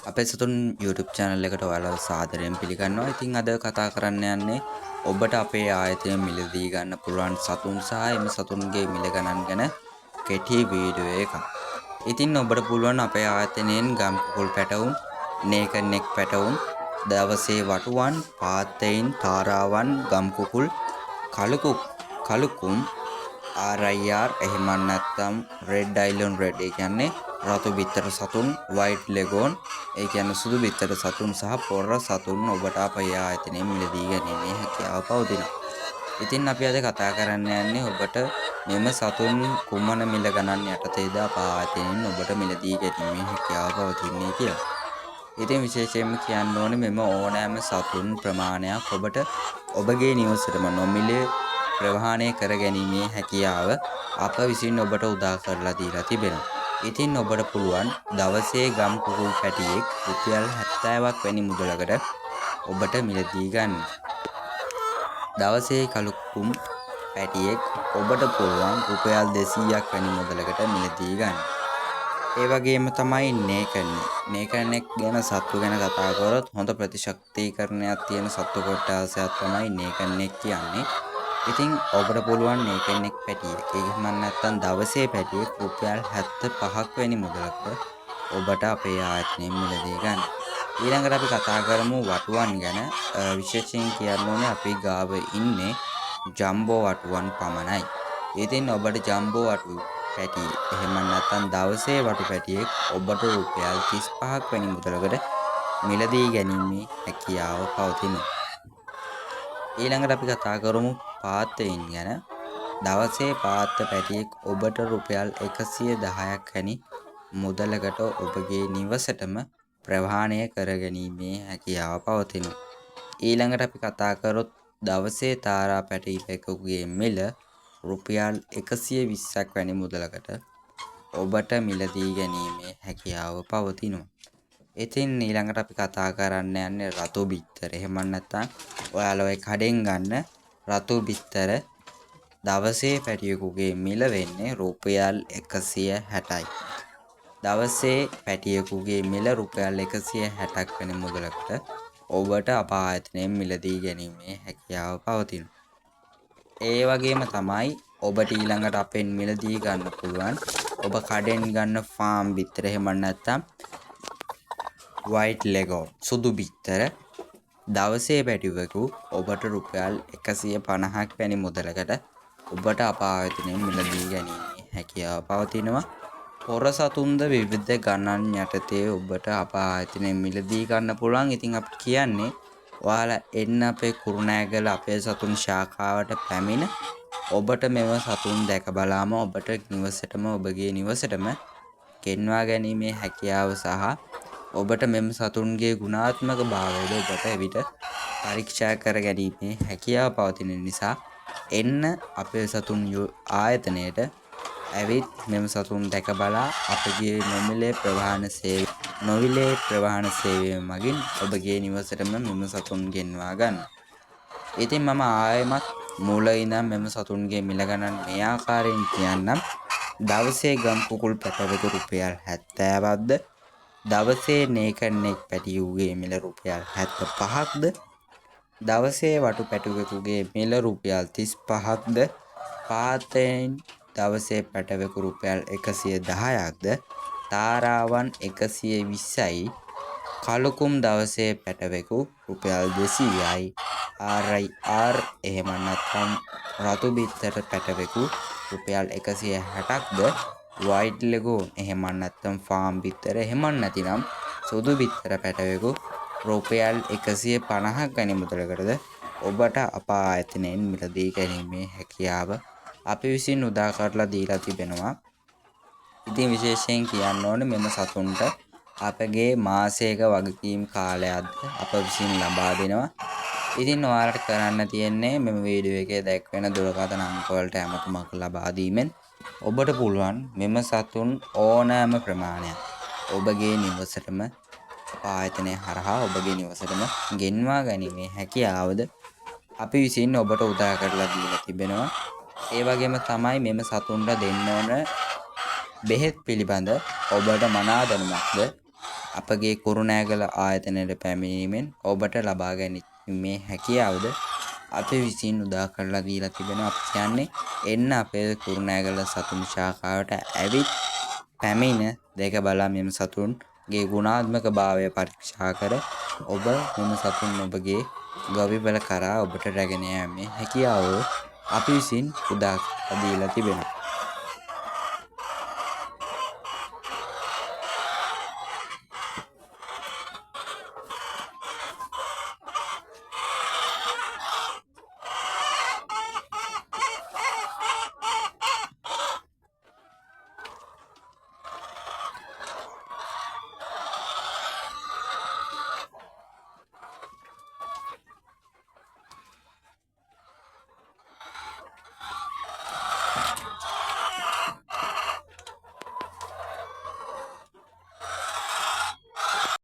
අපේ සතුන් YouTube channel එකට ඔයාලව සාදරයෙන් පිළිගන්නවා. ඉතින් අද කතා කරන්න යන්නේ ඔබට අපේ ආයතනය මිලදී ගන්න පුළුවන් සතුන් සහ එම සතුන්ගේ මිල ගණන් ගැන කෙටි වීඩියෝ එකක්. ඉතින් ඔබට පුළුවන් අපේ ආයතනයෙන් ගම් කුකුල් පැටවුන්, නේකනෙක් පැටවුන්, දවසේ වටුවන්, පාත්තයින්, තාරාවන්, ගම් කුකුල්, කලුකුම් RIR එහෙම නැත්නම් Red Island Red ඒ කියන්නේ රතු බිත්තර සතුන්, white leghorn ඒ කියන්නේ සුදු බිත්තර සතුන් සහ පොර සතුන් ඔබට අපේ ආයතනයෙන් මිලදී ගැනීමේ හැකියාව පවතිනවා. ඉතින් අපි අද කතා කරන්න යන්නේ ඔබට මෙම සතුන් කුමන මිල ගණන් යටතේද අපේ ආයතනයෙන් ඔබට මිලදී ගැනීමේ හැකියාව පවතින්නේ කියලා. ඉතින් විශේෂයෙන්ම කියන්න ඕනේ මෙම ඕනෑම සතුන් ප්‍රමාණයක් ඔබට ඔබගේ නිවසේම නොමිලේ ප්‍රවාහනය කර ගැනීමේ හැකියාව අප විසින් ඔබට උදා කරලා දීලා තිබෙනවා. ඉතින් ඔබට පුළුවන් දවසේ ගම් කුකුල් පැටියෙක් රුපියල් 70ක් වැනි මුදලකට ඔබට මිලදී ගන්න. දවසේ කලුකුම් පැටියෙක් ඔබට පුළුවන් රුපියල් 200ක් වැනි මුදලකට මිලදී ගන්න. ඒ වගේම තමයි නේකනෙක් ගැන සත්තු ගැන කතා කරොත් හොඳ ප්‍රතිශක්තිකරණයක් තියෙන සත්තු කොටසක් තමයි නේකනෙක් කියන්නේ. ඉතින් ඔබට පුළුවන් නේකනෙක් පැටියෙක් එහෙම නැත්නම් දවසේ පැටියෙක් රුපියල් 75ක් වැනි මුදලකට ඔබට අපේ ආයතනයෙන් මිලදී ගන්න. ඊළඟට අපි කතා කරමු වටුවන් ගැන. විශේෂයෙන් කියන්න ඕනේ අපි ගාව ඉන්නේ ජම්බෝ වටුවන් පමණයි. ඉතින් ඔබට ජම්බෝ වටු පැටි එහෙම නැත්නම් දවසේ වටු පැටියෙක් ඔබට රුපියල් 35ක් වැනි මුදලකට මිලදී ගැනීමේ හැකියාව පවතිනවා. ඊළඟට අපි කතා කරමු පාත්තයින් ගැන. දවසේ පාත්ත පැටියෙක් ඔබට රුපියල් 110ක් වැනි මුදලකට ඔබගේ නිවසටම ප්‍රවාහනය කර ගැනීමේ හැකියාව පවතිනවා. ඊළඟට අපි කතා කරොත් දවසේ තාරා පැටියෙකුගේ මිල රුපියල් 120ක් වැනි මුදලකට ඔබට මිලදී ගැනීමේ හැකියාව පවතිනවා. ඉතින් ඊළඟට අපි කතා කරන්න යන්නේ රතු බිත්තර. එහෙම නැත්නම් ඔයාලා ඔය කඩෙන් ගන්න රතු බිත්තර දවසේ පැටියෙකුගේ මිල වෙන්නේ රුපියල් 160යි. දවසේ පැටියෙකුගේ මිල රුපියල් 160ක් වෙන මුදලකට ඔබට අප ආයතනයෙන් මිලදී ගැනීමේ හැකියාව පවතිනවා. ඒ වගේම තමයි ඔබට ඊළඟට අපෙන් මිලදී ගන්න පුළුවන් ඔබ කඩෙන් ගන්න ෆාම් බිත්තර එහෙම නැත්නම් white leghorn සුදු බිත්තර දවසේ පැටියෙකු ඔබට රුපියල් 150ක් වැනි මුදලකට ඔබට අප ආයතනයෙන් මිලදී ගැනීමේ හැකියාව පවතිනවා. පොර සතුන්ද විවිධ ගණන් යටතේ ඔබට අප ආයතනයෙන් මිලදී ගන්න පුළුවන්. ඉතින් අපි කියන්නේ ඔයාලා එන්න අපේ කුරුණෑගල අපේ සතුන් ශාඛාවට පැමිණ ඔබට මෙම සතුන් දැක බලාම ඔබට නිවසටම ඔබගේ නිවසටම ගෙන්වා ගැනීමේ හැකියාව සහ ඔබට මෙම සතුන්ගේ ගුණාත්මක භාවයද ඔබට එවිට පරීක්ෂා කර ගැනීමේ හැකියාව පවතින නිසා එන්න අපේ සතුන් ආයතනයට ඇවිත් මෙම සතුන් දැක බලා අපගේ නොමිලේ ප්‍රවාහන සේවය මගින් ඔබගේ නිවසටම මෙම සතුන් ගෙන්වා ගන්න. ඉතින් මම ආයෙමත් මූල ඉඳන් මෙම සතුන්ගේ මිල ගණන් මේ ආකාරයෙන් කියන්නම්. දවසේ ගම් කුකුල් පැටවෙකු රුපියල් 70ක්ද, දවසේ නේකනෙක් පැටියෙකුගේ මිල රුපියල් 75ක්ද, දවසේ වටු පැටවෙකුගේ මිල රුපියල් 35ක්ද, පාතෙන් දවසේ පැටවෙකු රුපියල් 110ක්ද, තාරාවන් 120යි, කලුකුම් දවසේ පැටවෙකු රුපියල් 200යි, RIR එහෙම නැත්නම් රතු බිත්තර පැටවෙකු රුපියල් 160ක්ද, white leghorn එහෙම නැත්නම් ෆාම් බිත්තර එහෙම නැතිනම් සුදු බිත්තර පැටවෙකු රුපියල් 150ක් වැනි මුදලකටද ඔබට අප ආයතනයෙන් මිලදී ගැනීමේ හැකියාව අපි විසින් උදා කරලා දීලා තිබෙනවා. ඉතින් විශේෂයෙන් කියන්න ඕනේ මෙම සතුන්ට අපගේ මාසයක වගකීම් කාලයක්ද අප විසින් ලබා දෙනවා. ඉතින් ඔයාලට කරන්න තියෙන්නේ මෙම වීඩියෝ එකේ දැක්වෙන දුරකථන අංක වලට ඇමතුමක් ලබා දීමෙන් ඔබට පුළුවන් මෙම සතුන් ඕනෑම ප්‍රමාණයක් ඔබගේ නිවසටම ආයතනය හරහා ඔබගේ නිවසටම ගෙන්වා ගැනීමේ හැකියාවද අපි විසින් ඔබට උදා කරලා දීලා තිබෙනවා. ඒ වගේම තමයි මෙම සතුන්ට දෙන්න ඕන බෙහෙත් පිළිබඳ ඔබට මනා දැනුමක්ද අපගේ කුරුණෑගල ආයතනයට පැමිණීමෙන් ඔබට ලබා ගැනීමේ හැකියාවද අපි විසින් උදා කරලා දීලා තිබෙනවා. අපි කියන්නේ එන්න අපේ කුරුණෑගල සතුන් ශාඛාවට ඇවිත් පැමිණ දැක බලා මෙම සතුන්ගේ ගුණාත්මක භාවය පරීක්ෂා කර ඔබ මෙම සතුන් ඔබගේ ගොවිපළ කරා ඔබට රැගෙන යාමේ හැකියාව අපි විසින් උදා කරලා දීලා තිබෙනවා.